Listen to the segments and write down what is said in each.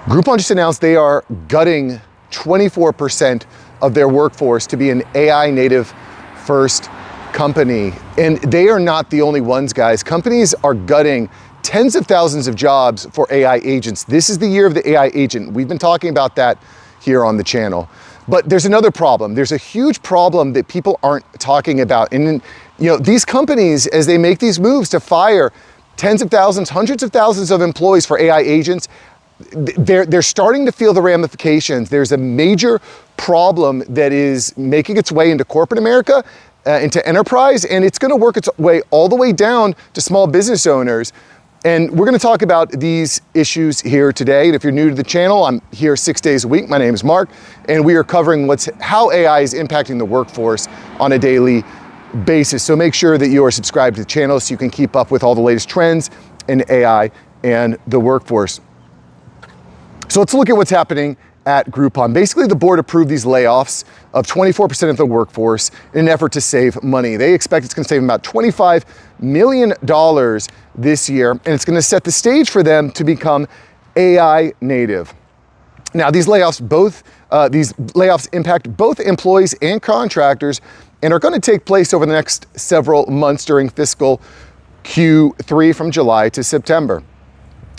Groupon just announced they are gutting 24% of their workforce to be an AI native first company. And they are not the only ones, guys. Companies are gutting tens of thousands of jobs for AI agents. This is the year of the AI agent. We've been talking about that here on the channel. But there's another problem. There's a huge problem that people aren't talking about. And these companies, as they make these moves to fire tens of thousands, hundreds of thousands of employees for AI agents, they're starting to feel the ramifications. There's a major problem that is making its way into corporate America, into enterprise, and it's gonna work its way all the way down to small business owners. And we're gonna talk about these issues here today. And if you're new to the channel, I'm here 6 days a week. My name is Mark, and we are covering how AI is impacting the workforce on a daily basis. So make sure that you are subscribed to the channel so you can keep up with all the latest trends in AI and the workforce. So let's look at what's happening at Groupon. Basically, the board approved these layoffs of 24% of the workforce in an effort to save money. They expect it's going to save them about $25 million this year, and it's going to set the stage for them to become AI native. Now, these layoffs impact both employees and contractors and are going to take place over the next several months during fiscal Q3 from July to September.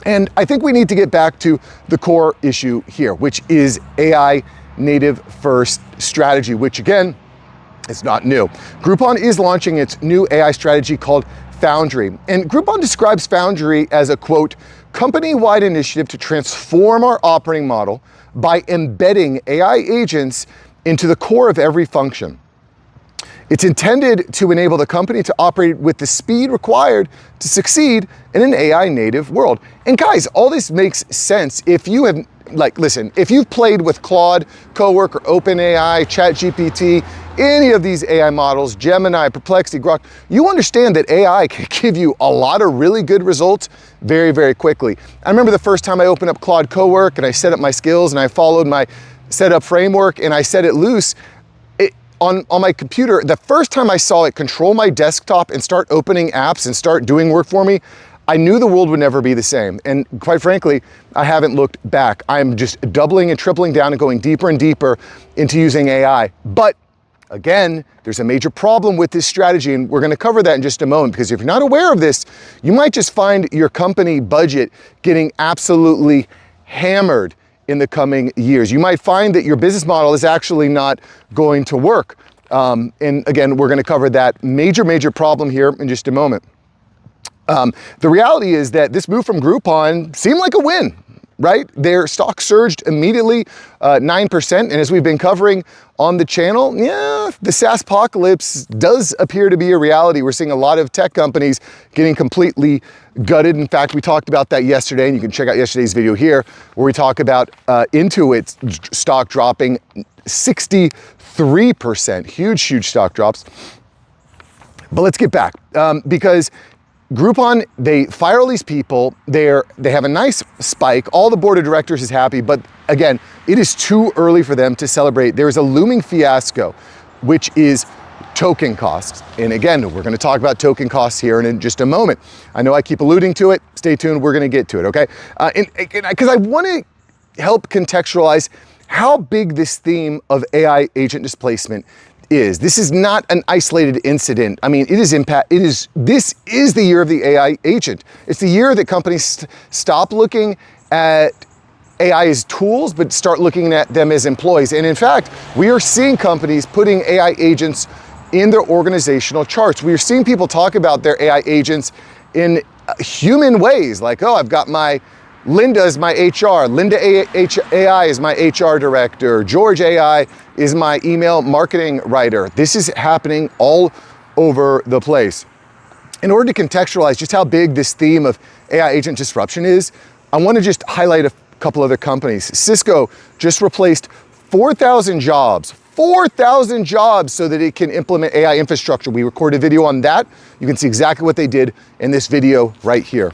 And I think we need to get back to the core issue here, which is AI native first strategy, which again, is not new. Groupon is launching its new AI strategy called Foundry. And Groupon describes Foundry as a, quote, company-wide initiative to transform our operating model by embedding AI agents into the core of every function. It's intended to enable the company to operate with the speed required to succeed in an AI native world. And guys, all this makes sense if you have, if you've played with Claude, Cowork, or OpenAI, ChatGPT, any of these AI models, Gemini, Perplexity, Grok, you understand that AI can give you a lot of really good results very, very quickly. I remember the first time I opened up Claude Cowork and I set up my skills and I followed my setup framework and I set it loose. On my computer, the first time I saw it control my desktop and start opening apps and start doing work for me, I knew the world would never be the same. And quite frankly, I haven't looked back. I'm just doubling and tripling down and going deeper and deeper into using AI. But again, there's a major problem with this strategy, and we're gonna cover that in just a moment, because if you're not aware of this, you might just find your company budget getting absolutely hammered in the coming years. You might find that your business model is actually not going to work. And again, we're gonna cover that major problem here in just a moment. The reality is that this move from Groupon seemed like a win, right? Their stock surged immediately 9%. And as we've been covering on the channel, the SaaS apocalypse does appear to be a reality. We're seeing a lot of tech companies getting completely gutted. In fact, we talked about that yesterday, and you can check out yesterday's video here where we talk about Intuit's stock dropping 63%, huge stock drops. But let's get back because Groupon, they fire all these people, they have a nice spike, all the board of directors is happy, but again, it is too early for them to celebrate. There is a looming fiasco, which is token costs. And again, we're gonna talk about token costs here in just a moment. I know I keep alluding to it, stay tuned, we're gonna get to it, okay? Because I wanna help contextualize how big this theme of AI agent displacement is. This is not an isolated incident. I mean, this is the year of the AI agent. It's the year that companies stop looking at AI as tools, but start looking at them as employees. And in fact, we are seeing companies putting AI agents in their organizational charts. We are seeing people talk about their AI agents in human ways, like, oh, I've got my Linda is my HR, Linda AI is my HR director, George AI is my email marketing writer. This is happening all over the place. In order to contextualize just how big this theme of AI agent disruption is, I want to just highlight a couple other companies. Cisco just replaced 4,000 jobs so that it can implement AI infrastructure. We recorded a video on that. You can see exactly what they did in this video right here.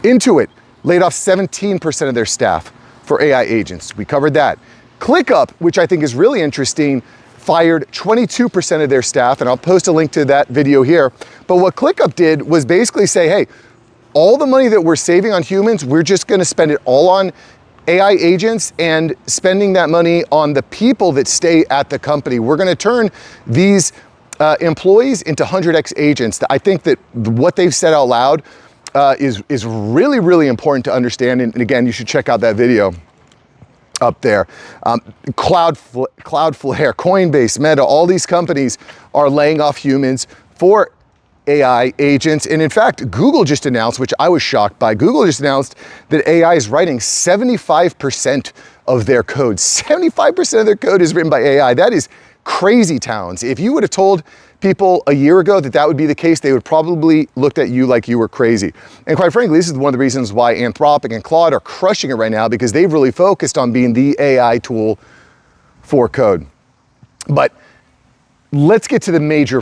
Intuit laid off 17% of their staff for AI agents. We covered that. ClickUp, which I think is really interesting, fired 22% of their staff, and I'll post a link to that video here. But what ClickUp did was basically say, hey, all the money that we're saving on humans, we're just gonna spend it all on AI agents and spending that money on the people that stay at the company. We're gonna turn these employees into 100x agents. I think that what they've said out loud is really, really important to understand. And again, you should check out that video up there. Cloudflare, Coinbase, Meta, all these companies are laying off humans for AI agents. And in fact, Google just announced, which I was shocked by, Google just announced that AI is writing 75% of their code. 75% of their code is written by AI. That is crazy towns. If you would have told people a year ago that that would be the case, they would probably looked at you like you were crazy. And quite frankly, this is one of the reasons why Anthropic and Claude are crushing it right now, because they've really focused on being the AI tool for code. But let's get to the major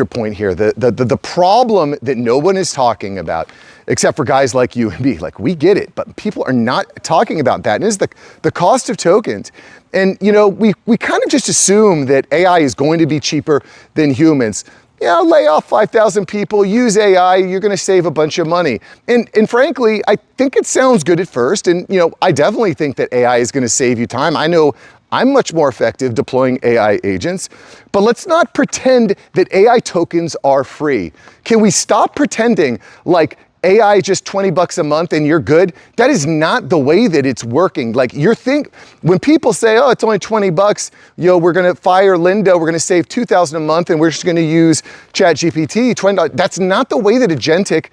point here. The problem that no one is talking about, except for guys like you and me. Like, we get it, but people are not talking about that. And it's the cost of tokens. And you know, we kind of just assume that AI is going to be cheaper than humans. Yeah, lay off 5,000 people, use AI, you're gonna save a bunch of money. And frankly, I think it sounds good at first. And you know, I definitely think that AI is gonna save you time. I know I'm much more effective deploying AI agents, but let's not pretend that AI tokens are free. Can we stop pretending like AI is just 20 bucks a month and you're good? That is not the way that it's working. Like, when people say, oh, it's only 20 bucks, we're gonna fire Linda, we're gonna save 2,000 a month and we're just gonna use ChatGPT, $20. That's not the way that agentic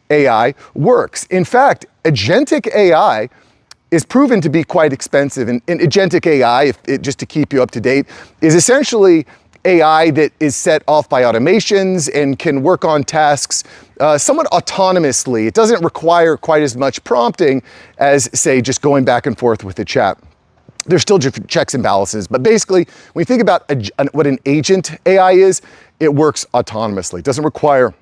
AI works. In fact, agentic AI is proven to be quite expensive. And agentic AI, just to keep you up to date, is essentially AI that is set off by automations and can work on tasks somewhat autonomously. It doesn't require quite as much prompting as, say, just going back and forth with the chat. There's still different checks and balances, but basically, when you think about what an agent AI is, it works autonomously. It doesn't require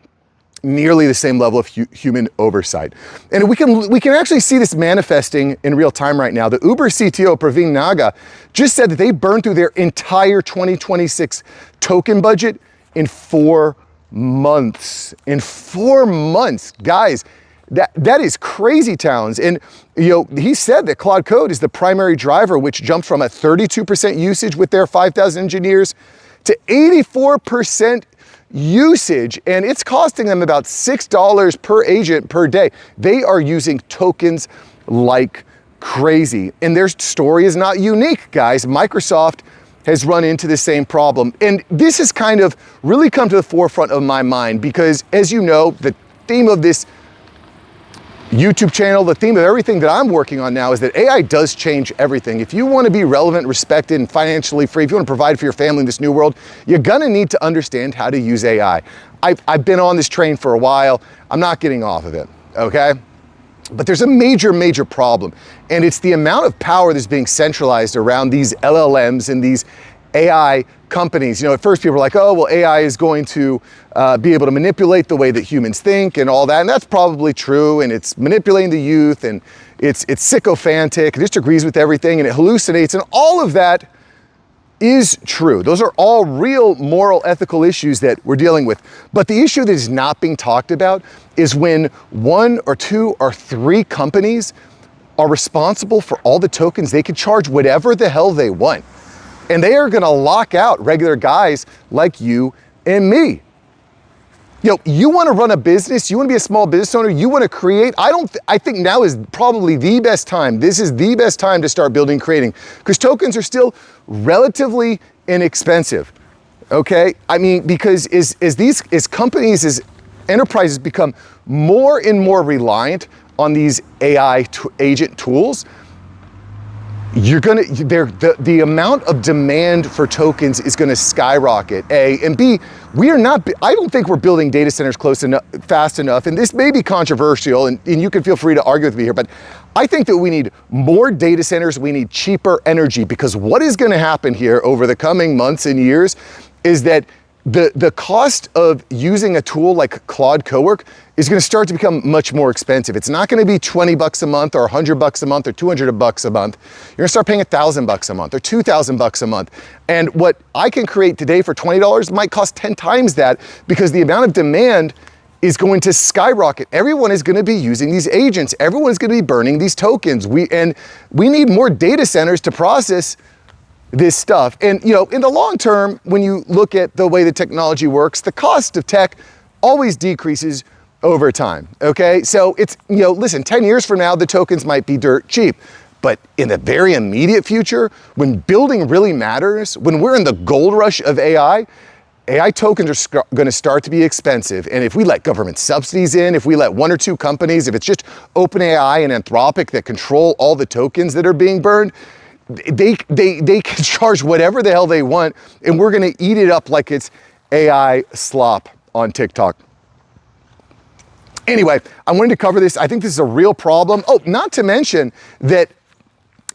nearly the same level of human oversight. And we can actually see this manifesting in real time right now. The Uber CTO, Praveen Naga, just said that they burned through their entire 2026 token budget in 4 months. In 4 months, guys, that is crazy towns. And he said that Claude Code is the primary driver, which jumped from a 32% usage with their 5,000 engineers to 84% usage, and it's costing them about $6 per agent per day. They are using tokens like crazy, and their story is not unique, guys. Microsoft has run into the same problem, and this has kind of really come to the forefront of my mind because, as you know, the theme of this YouTube channel, the theme of everything that I'm working on now is that AI does change everything. If you want to be relevant, respected, and financially free, if you want to provide for your family in this new world, you're gonna need to understand how to use AI. I've been on this train for a while. I'm not getting off of it, okay? But there's a major, major problem, and it's the amount of power that's being centralized around these LLMs and these AI companies. At first people were like, oh, well, AI is going to be able to manipulate the way that humans think and all that. And that's probably true. And it's manipulating the youth, and it's sycophantic, it just agrees with everything, and it hallucinates. And all of that is true. Those are all real moral, ethical issues that we're dealing with. But the issue that is not being talked about is when 1 or 2 or 3 companies are responsible for all the tokens. They can charge whatever the hell they want. And they are gonna lock out regular guys like you and me. You wanna run a business, you wanna be a small business owner, you wanna create, I think now is probably the best time. This is the best time to start building, creating, because tokens are still relatively inexpensive, okay? I mean, because as companies, as enterprises become more and more reliant on these AI agent tools, the amount of demand for tokens is gonna skyrocket, A, and B, I don't think we're building data centers fast enough, and this may be controversial, and you can feel free to argue with me here, but I think that we need more data centers, we need cheaper energy, because what is gonna happen here over the coming months and years is that the cost of using a tool like Claude Cowork is gonna start to become much more expensive. It's not gonna be 20 bucks a month or 100 bucks a month or 200 bucks a month. You're gonna start paying 1,000 bucks a month or 2,000 bucks a month. And what I can create today for $20 might cost 10 times that, because the amount of demand is going to skyrocket. Everyone is going to be using these agents. Everyone's going to be burning these tokens. We need more data centers to process this stuff. And, you know, in the long term, when you look at the way the technology works, the cost of tech always decreases over time, okay? So it's, you know, listen, 10 years from now, the tokens might be dirt cheap. But in the very immediate future, when building really matters, when we're in the gold rush of AI tokens are going to start to be expensive. And if we let government subsidies in, if we let one or two companies, if it's just OpenAI and Anthropic that control all the tokens that are being burned, they can charge whatever the hell they want, and we're going to eat it up like it's AI slop on TikTok. Anyway, I wanted to cover this. I think this is a real problem. Oh, not to mention that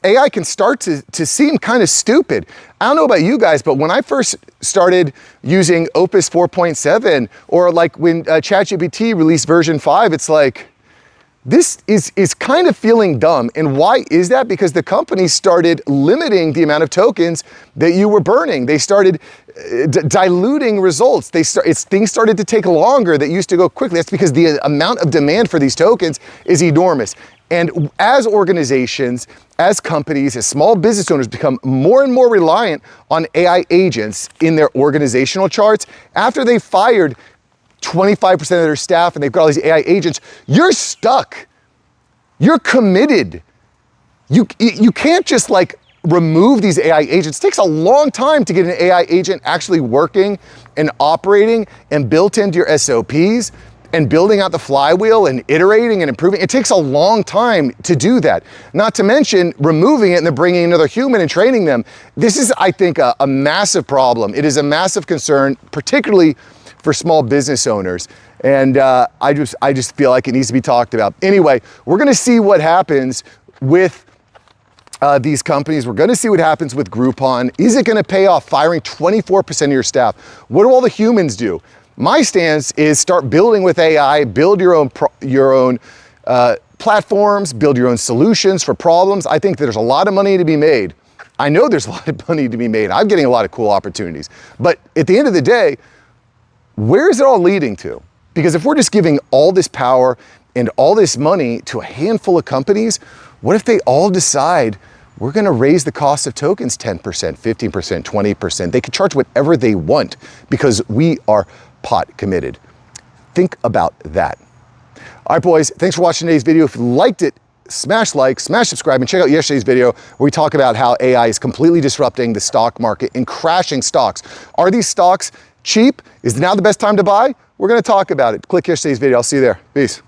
AI can start to seem kind of stupid. I don't know about you guys, but when I first started using Opus 4.7, or like when ChatGPT released version 5, it's like, this is kind of feeling dumb. And why is that? Because the company started limiting the amount of tokens that you were burning. They started diluting results. Things started to take longer that used to go quickly. That's because the amount of demand for these tokens is enormous. And as organizations, as companies, as small business owners become more and more reliant on AI agents in their organizational charts, after they fired 25% of their staff and they've got all these AI agents, you're stuck. You're committed. You can't just like remove these AI agents. It takes a long time to get an AI agent actually working and operating and built into your SOPs and building out the flywheel and iterating and improving. It takes a long time to do that. Not to mention removing it and then bringing another human and training them. This is, I think, a massive problem. It is a massive concern, particularly for small business owners. And I just feel like it needs to be talked about. Anyway, we're gonna see what happens with these companies. We're gonna see what happens with Groupon. Is it gonna pay off firing 24% of your staff? What do all the humans do? My stance is start building with AI, build your own platforms, build your own solutions for problems. I think there's a lot of money to be made. I know there's a lot of money to be made. I'm getting a lot of cool opportunities. But at the end of the day, where is it all leading to? Because if we're just giving all this power and all this money to a handful of companies, what if they all decide we're gonna raise the cost of tokens 10%, 15%, 20%? They can charge whatever they want because we are pot committed. Think about that. All right, boys, thanks for watching today's video. If you liked it, smash like, smash subscribe, and check out yesterday's video where we talk about how AI is completely disrupting the stock market and crashing stocks. Are these stocks cheap? Is now the best time to buy? We're gonna talk about it. Click yesterday's video. I'll see you there. Peace.